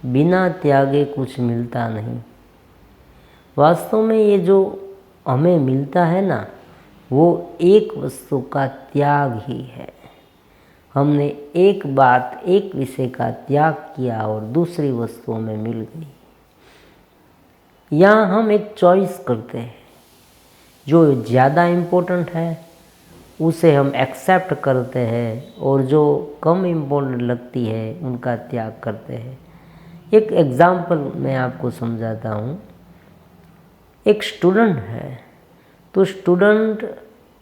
बिना त्यागे कुछ मिलता नहीं। वास्तव में ये जो हमें मिलता है ना, वो एक वस्तु का त्याग ही है। हमने एक बात, एक विषय का त्याग किया और दूसरी वस्तु हमें मिल गई। यहाँ हम एक चॉइस करते हैं, जो ज़्यादा इम्पोर्टेंट है उसे हम एक्सेप्ट करते हैं और जो कम इम्पोर्टेंट लगती है उनका त्याग करते हैं। एक एग्ज़ाम्पल मैं आपको समझाता हूँ। एक स्टूडेंट है, तो स्टूडेंट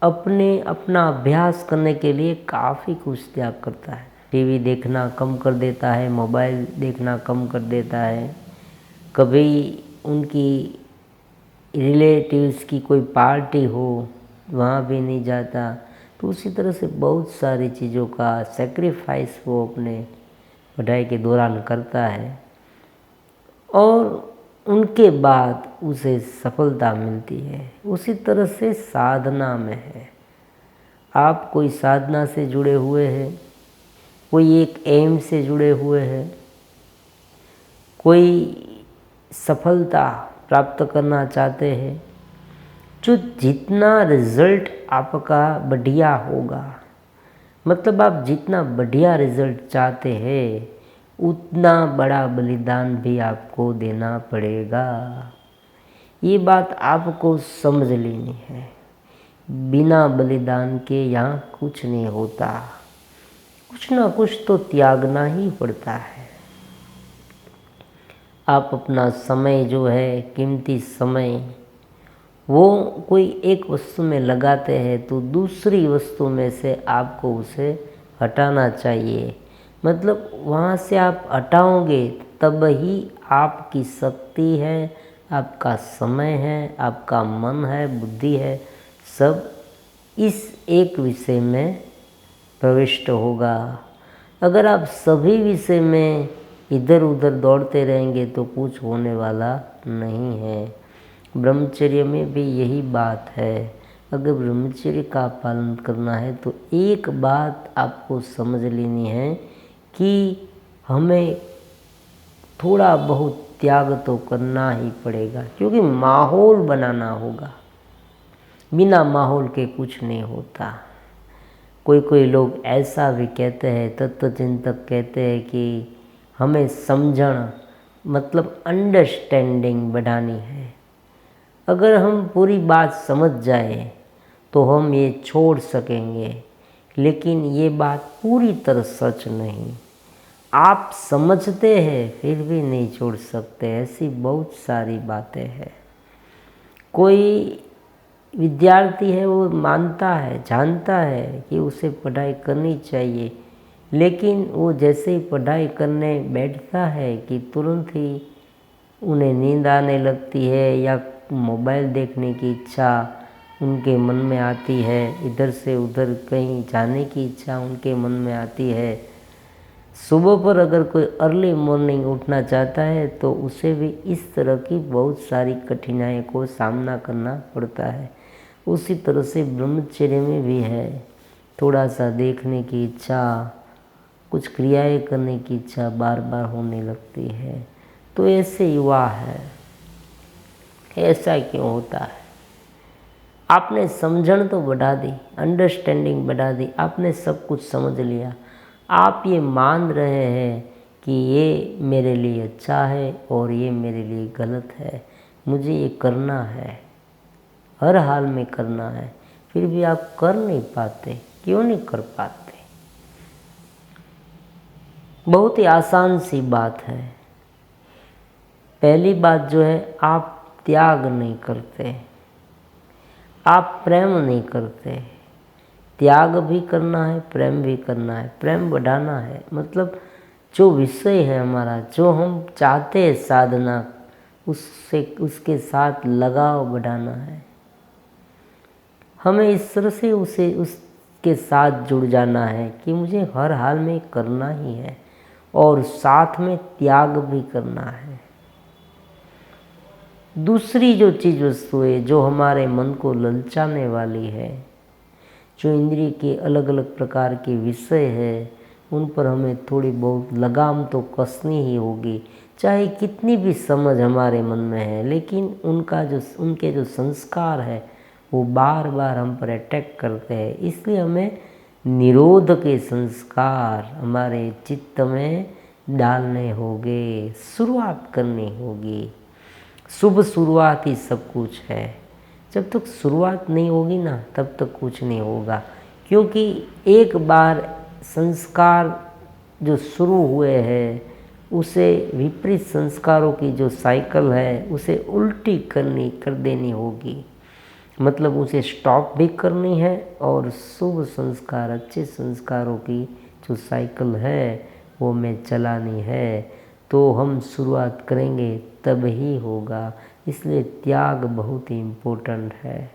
अपना अभ्यास करने के लिए काफ़ी कुछ त्याग करता है। टीवी देखना कम कर देता है, मोबाइल देखना कम कर देता है, कभी उनकी रिलेटिव्स की कोई पार्टी हो वहाँ भी नहीं जाता। तो उसी तरह से बहुत सारी चीज़ों का सेक्रीफाइस वो अपने पढ़ाई के दौरान करता है और उनके बाद उसे सफलता मिलती है। उसी तरह से साधना में है। आप कोई साधना से जुड़े हुए हैं, कोई एक एम से जुड़े हुए हैं, कोई सफलता प्राप्त करना चाहते हैं, जो जितना रिज़ल्ट आपका बढ़िया होगा, मतलब आप जितना बढ़िया रिज़ल्ट चाहते हैं उतना बड़ा बलिदान भी आपको देना पड़ेगा। ये बात आपको समझ लेनी है। बिना बलिदान के यहाँ कुछ नहीं होता, कुछ ना कुछ तो त्यागना ही पड़ता है। आप अपना समय जो है, कीमती समय, वो कोई एक वस्तु में लगाते हैं तो दूसरी वस्तु में से आपको उसे हटाना चाहिए। मतलब वहाँ से आप हटाओगे तब ही आपकी शक्ति है, आपका समय है, आपका मन है, बुद्धि है, सब इस एक विषय में प्रविष्ट होगा। अगर आप सभी विषय में इधर उधर दौड़ते रहेंगे तो कुछ होने वाला नहीं है। ब्रह्मचर्य में भी यही बात है। अगर ब्रह्मचर्य का पालन करना है तो एक बात आपको समझ लेनी है कि हमें थोड़ा बहुत त्याग तो करना ही पड़ेगा, क्योंकि माहौल बनाना होगा। बिना माहौल के कुछ नहीं होता। कोई लोग ऐसा भी कहते हैं, तत्वचिंतक कहते हैं कि हमें समझना मतलब अंडरस्टैंडिंग बढ़ानी है। अगर हम पूरी बात समझ जाए तो हम ये छोड़ सकेंगे, लेकिन ये बात पूरी तरह सच नहीं। आप समझते हैं फिर भी नहीं छोड़ सकते, ऐसी बहुत सारी बातें हैं। कोई विद्यार्थी है, वो मानता है, जानता है कि उसे पढ़ाई करनी चाहिए, लेकिन वो जैसे ही पढ़ाई करने बैठता है कि तुरंत ही उन्हें नींद आने लगती है या मोबाइल देखने की इच्छा उनके मन में आती है, इधर से उधर कहीं जाने की इच्छा उनके मन में आती है। सुबह पर अगर कोई अर्ली मॉर्निंग उठना चाहता है तो उसे भी इस तरह की बहुत सारी कठिनाइयों को सामना करना पड़ता है। उसी तरह से ब्रह्मचर्य में भी है। थोड़ा सा देखने की इच्छा, कुछ क्रियाएं करने की इच्छा बार बार होने लगती है। तो ऐसे युवा है, ऐसा क्यों होता है? आपने समझण तो बढ़ा दी, अंडरस्टैंडिंग बढ़ा दी, आपने सब कुछ समझ लिया। आप ये मान रहे हैं कि ये मेरे लिए अच्छा है और ये मेरे लिए गलत है, मुझे ये करना है, हर हाल में करना है, फिर भी आप कर नहीं पाते। क्यों नहीं कर पाते? बहुत ही आसान सी बात है। पहली बात जो है, आप त्याग नहीं करते, आप प्रेम नहीं करते। त्याग भी करना है, प्रेम भी करना है। प्रेम बढ़ाना है, मतलब जो विषय है हमारा, जो हम चाहते हैं साधना, उसके साथ लगाव बढ़ाना है। हमें इस तरह से उसके साथ जुड़ जाना है कि मुझे हर हाल में करना ही है और साथ में त्याग भी करना है। दूसरी जो चीज़ वस्तु है, जो हमारे मन को ललचाने वाली है, जो इंद्रिय के अलग अलग प्रकार के विषय है, उन पर हमें थोड़ी बहुत लगाम तो कसनी ही होगी, चाहे कितनी भी समझ हमारे मन में है, लेकिन उनके जो संस्कार है वो बार बार हम पर अटैक करते हैं। इसलिए हमें निरोध के संस्कार हमारे चित्त में डालने होंगे, शुरुआत करनी होगी। शुभ शुरुआत ही सब कुछ है। जब तक शुरुआत नहीं होगी ना, तब तक कुछ नहीं होगा। क्योंकि एक बार संस्कार जो शुरू हुए हैं, उसे विपरीत संस्कारों की जो साइकिल है उसे उल्टी कर देनी होगी। मतलब उसे स्टॉप भी करनी है, और शुभ संस्कार, अच्छे संस्कारों की जो साइकिल है वो हमें चलानी है। तो हम शुरुआत करेंगे तब ही होगा। इसलिए त्याग बहुत ही इम्पोर्टेंट है।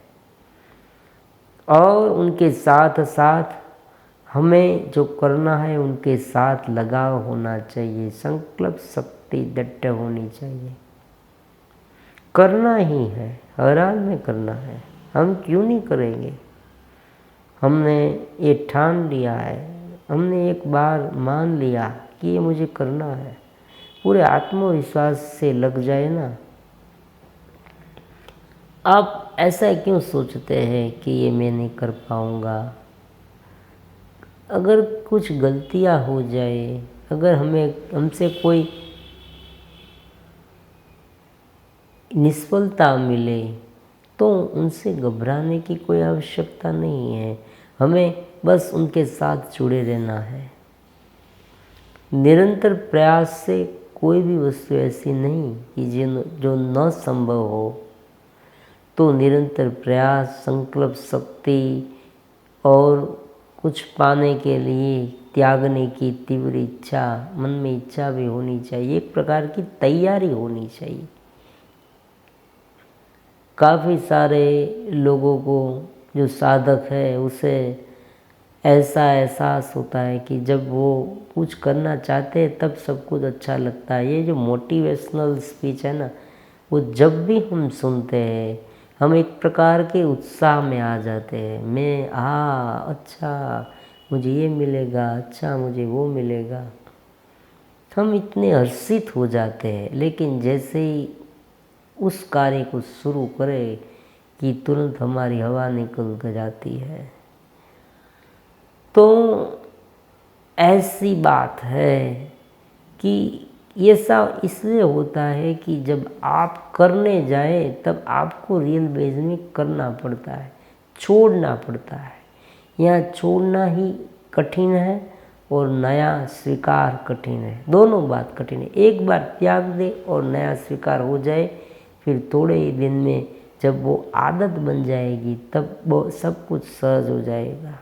और उनके साथ साथ हमें जो करना है उनके साथ लगाव होना चाहिए, संकल्प शक्ति दृढ़ होनी चाहिए। करना ही है, हर हाल में करना है। हम क्यों नहीं करेंगे? हमने ये ठान लिया है, हमने एक बार मान लिया कि ये मुझे करना है, पूरे आत्मविश्वास से लग जाए ना। आप ऐसा क्यों सोचते हैं कि ये मैं नहीं कर पाऊँगा? अगर कुछ गलतियाँ हो जाए, अगर हमसे कोई निष्फलता मिले, तो उनसे घबराने की कोई आवश्यकता नहीं है। हमें बस उनके साथ जुड़े रहना है। निरंतर प्रयास से कोई भी वस्तु ऐसी नहीं कि जो न संभव हो। तो निरंतर प्रयास, संकल्प शक्ति और कुछ पाने के लिए त्यागने की तीव्र इच्छा, मन में इच्छा भी होनी चाहिए, एक प्रकार की तैयारी होनी चाहिए। काफ़ी सारे लोगों को, जो साधक है, उसे ऐसा एहसास होता है कि जब वो कुछ करना चाहते हैं तब सब कुछ अच्छा लगता है। ये जो मोटिवेशनल स्पीच है ना, वो जब भी हम सुनते हैं हम एक प्रकार के उत्साह में आ जाते हैं। अच्छा मुझे ये मिलेगा, अच्छा मुझे वो मिलेगा, हम इतने हर्षित हो जाते हैं। लेकिन जैसे ही उस कार्य को शुरू करें कि तुरंत हमारी हवा निकल जाती है। तो ऐसी बात है कि ये सब इसलिए होता है कि जब आप करने जाए तब आपको रियल बेस में करना पड़ता है, छोड़ना पड़ता है। यहाँ छोड़ना ही कठिन है और नया स्वीकार कठिन है। दोनों बात कठिन है। एक बार त्याग दे और नया स्वीकार हो जाए, फिर थोड़े ही दिन में जब वो आदत बन जाएगी तब वो सब कुछ सहज हो जाएगा।